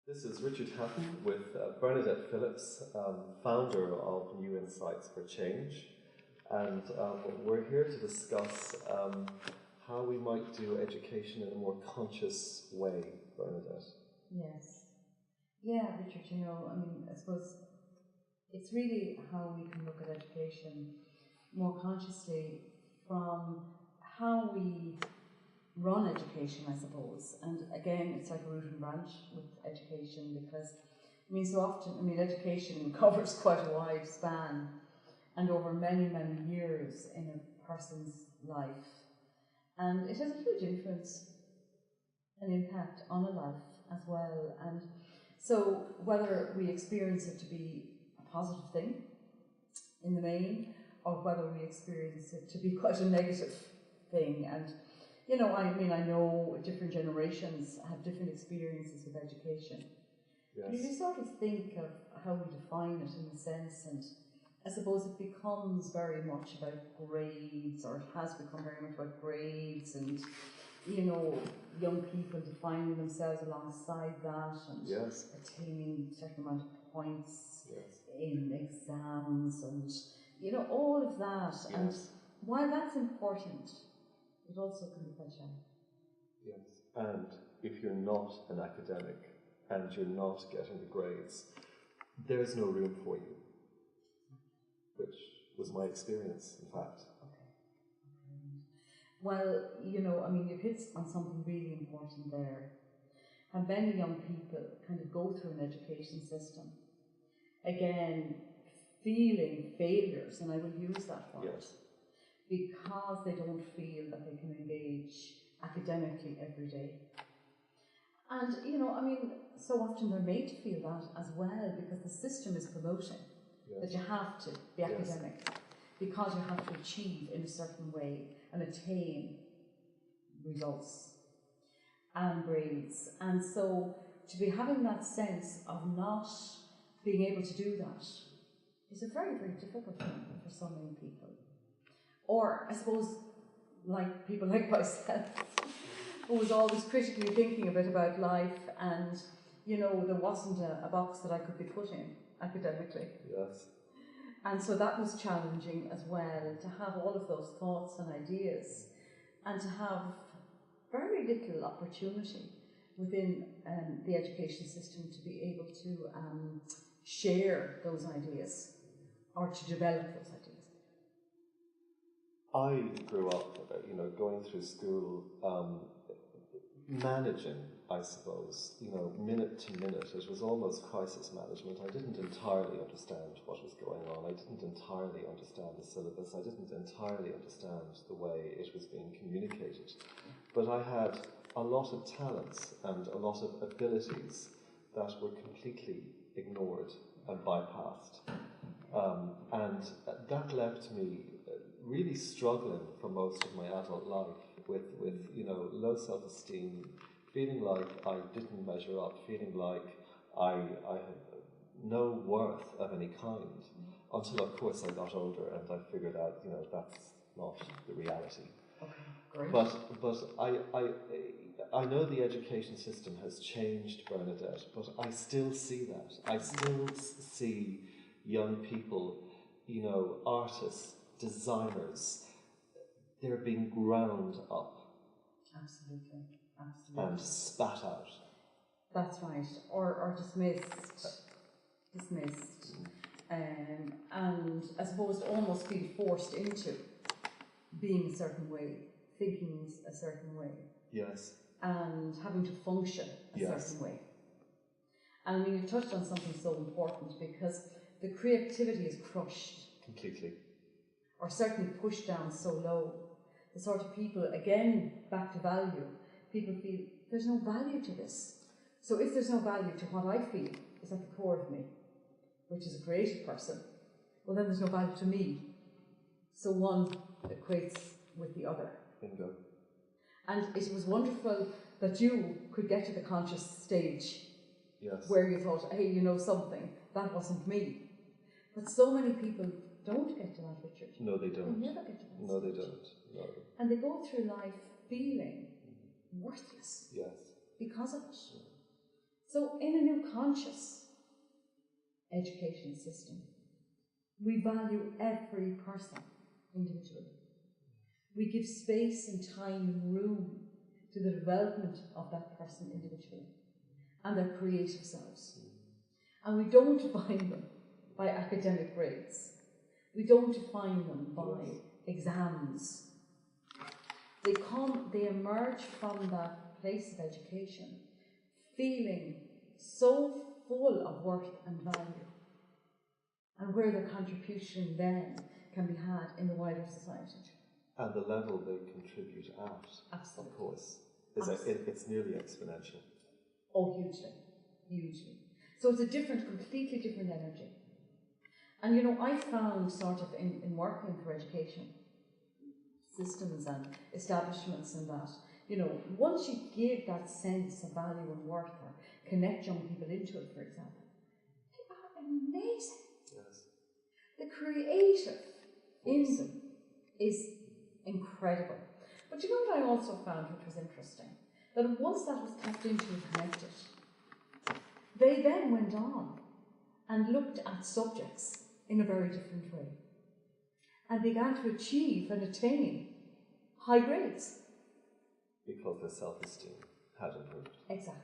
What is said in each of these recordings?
This is Richard Hatton with Bernadette Phillips, founder of New Insights for Change, and we're here to discuss how we might do education in a more conscious way, Bernadette. Yes. Yeah, Richard, I suppose it's really how we can look at education more consciously from how we run education, I suppose. And again, it's like a root and branch with education because, so often, education covers quite a wide span and over many, many years in a person's life. And it has a huge influence and impact on a life as well. And so whether we experience it to be a positive thing in the main, or whether we experience it to be quite a negative thing. And I know different generations have different experiences with education. Yes. But if you sort of think of how we define it in a sense, and I suppose it becomes very much about grades, or it has become very much about grades, and young people defining themselves alongside that, and yes. attaining a certain amount of points yes. in exams, and all of that. Yes. And while that's important, it also can be quite challenging. Yes, and if you're not an academic and you're not getting the grades, there's no room for you, which was my experience, in fact. Okay. Well, you've hit on something really important there. And many young people kind of go through an education system, again, feeling failures, and I will use that word. Yes. Because they don't feel that they can engage academically every day. And, so often they're made to feel that as well, because the system is promoting that you have to be academic, because you have to achieve in a certain way and attain results and grades. And so to be having that sense of not being able to do that is a very, very difficult thing for so many people. Or, I suppose, like people like myself, who was always critically thinking a bit about life, and, there wasn't a box that I could be put in academically. Yes. And so that was challenging as well, to have all of those thoughts and ideas, and to have very little opportunity within the education system to be able to share those ideas, or to develop those ideas. I grew up, going through school, managing, I suppose, minute to minute. It was almost crisis management. I didn't entirely understand what was going on. I didn't entirely understand the syllabus. I didn't entirely understand the way it was being communicated. But I had a lot of talents and a lot of abilities that were completely ignored and bypassed. And that left me really struggling for most of my adult life with low self-esteem, feeling like I didn't measure up, feeling like I had no worth of any kind, until of course I got older and I figured out that's not the reality. Okay, great. But I know the education system has changed, Bernadette, but I still see that. I still see young people, artists, designers, they're being ground up. Absolutely. And spat out. That's right. Or dismissed. And I suppose almost being forced into being a certain way, thinking a certain way. Yes. And having to function a certain way. And you've touched on something so important, because the creativity is crushed. Completely. Or certainly pushed down so low. The sort of people, again, back to value, people feel there's no value to this. So if there's no value to what I feel is at the core of me, which is a creative person, well then there's no value to me. So one equates with the other. Bingo. And it was wonderful that you could get to the conscious stage. Yes. Where you thought, hey, something, that wasn't me. But so many people don't get to that, Richard. No, they don't. They never get to that No, stage. they don't. No. And they go through life feeling worthless. Yes. Because of it. So in a new conscious education system, we value every person individually. We give space and time and room to the development of that person individually and their creative selves. And we don't define them by academic grades. We don't define them by exams. They emerge from that place of education feeling so full of worth and value, and where their contribution then can be had in the wider society. And the level they contribute at, Absolutely. of course, it's nearly exponential. Oh, hugely, hugely. So it's a completely different energy. And you know, I found sort of in working for education systems and establishments and that, you know, once you give that sense of value and worth or connect young people into it, for example, they are amazing. Yes. The creative in them is incredible. But you know what I also found, which was interesting? That once that was tapped into and connected, they then went on and looked at subjects in a very different way and began to achieve and attain high grades. Because their self-esteem had improved. Exactly.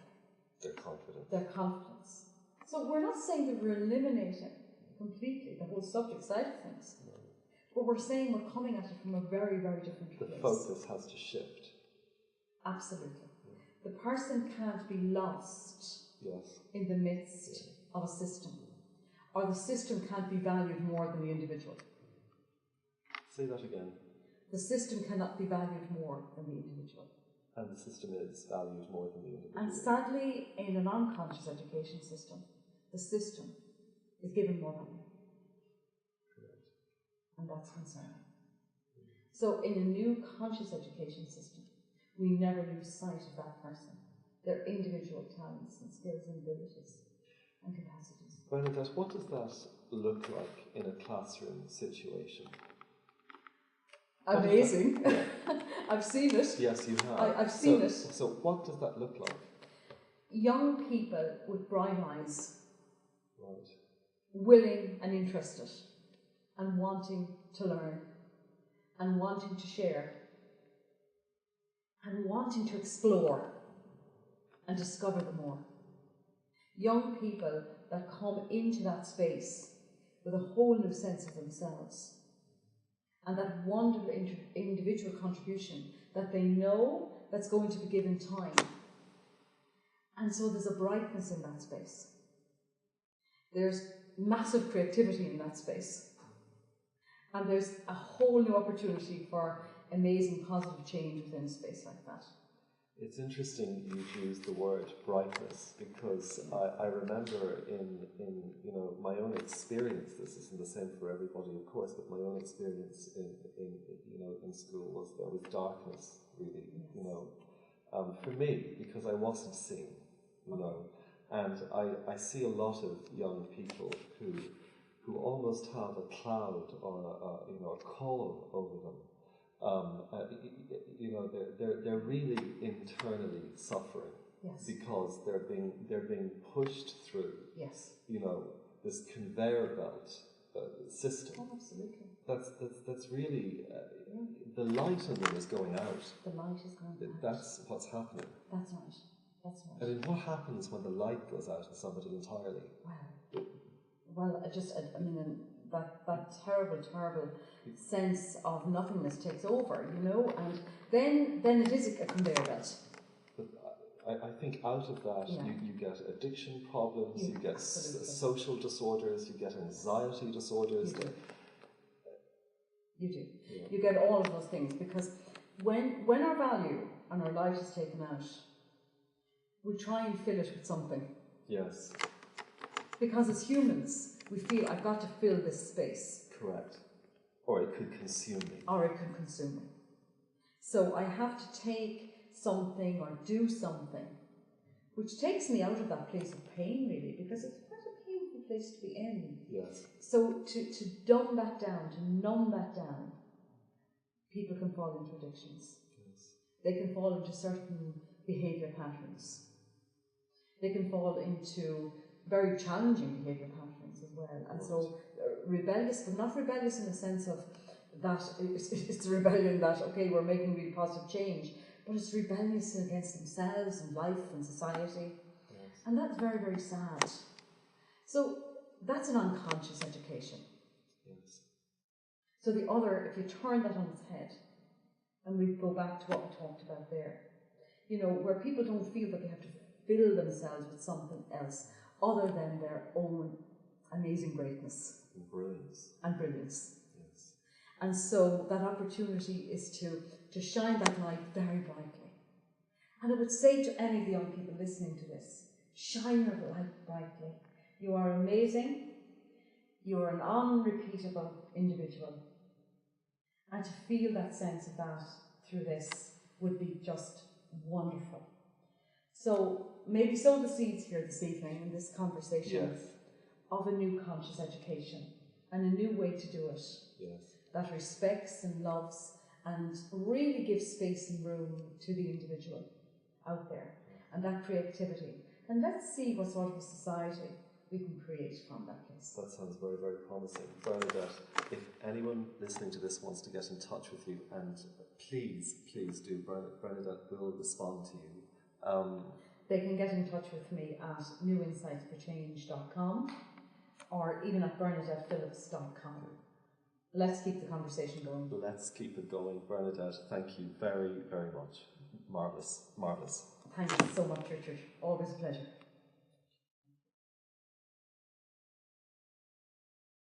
Their confidence. Their confidence. So we're not saying that we're eliminating completely the whole subject side of things. No. But we're saying we're coming at it from a very, very different place. The focus has to shift. Absolutely. Yeah. The person can't be lost in the midst of a system. Or the system can't be valued more than the individual. Say that again. The system cannot be valued more than the individual. And the system is valued more than the individual. And sadly, in an unconscious education system, the system is given more value. Correct. And that's concerning. So in a new conscious education system, we never lose sight of that person, their individual talents and skills and abilities and capacities. Bernadette, what does that look like in a classroom situation? Amazing. I've seen it. Yes, you have. I've seen it. So what does that look like? Young people with bright eyes. Right. Willing and interested and wanting to learn and wanting to share and wanting to explore and discover the more. Young people that come into that space with a whole new sense of themselves and that wonderful individual contribution that they know that's going to be given time. And so there's a brightness in that space. There's massive creativity in that space. And there's a whole new opportunity for amazing positive change within a space like that. It's interesting you use the word brightness, because I remember in my own experience, this isn't the same for everybody of course, but my own experience in school was there was darkness really, for me, because I wasn't seen, and I see a lot of young people who almost have a cloud or a call over them. They're really internally suffering because they're being pushed through this conveyor belt system. Oh, absolutely. That's really the light in them is going out. The light is going out. That's what's happening. That's right. That's right. I mean, what happens when the light goes out in somebody entirely? Well, that terrible sense of nothingness takes over, and then it is a conveyor belt. But I think out of that you get addiction problems, you get social disorders, you get anxiety disorders. You do. Yeah. You get all of those things, because when our value and our light is taken out, we try and fill it with something. Yes. Because as humans, we feel, I've got to fill this space. Correct. Or it could consume me. Or it could consume me. So I have to take something or do something which takes me out of that place of pain, really, because it's quite a painful place to be in. Yes. So to dumb that down, to numb that down, people can fall into addictions. Yes. They can fall into certain behaviour patterns. They can fall into very challenging behaviour patterns as well. And so rebellious, but not rebellious in the sense of that it's a rebellion that, okay, we're making really positive change, but it's rebellious against themselves and life and society. Yes. And that's very, very sad. So that's an unconscious education. Yes. So the other, if you turn that on its head, and we go back to what we talked about there, you know, where people don't feel that they have to fill themselves with something else other than their own amazing greatness. And brilliance. And brilliance. Yes. And so that opportunity is to shine that light very brightly. And I would say to any of the young people listening to this, shine your light brightly. You are amazing. You are an unrepeatable individual. And to feel that sense of that through this would be just wonderful. So maybe sow the seeds here this evening in this conversation Yes. of a new conscious education and a new way to do it. Yes. That respects and loves and really gives space and room to the individual out there and that creativity. And let's see what sort of a society we can create from that place. That sounds very, very promising. Bernadette, if anyone listening to this wants to get in touch with you, and please do, Bernadette will respond to you. They can get in touch with me at newinsightsforchange.com or even at BernadettePhillips.com. Let's keep the conversation going. Let's keep it going. Bernadette, thank you very, very much. Marvellous, marvellous. Thank you so much, Richard. Always a pleasure.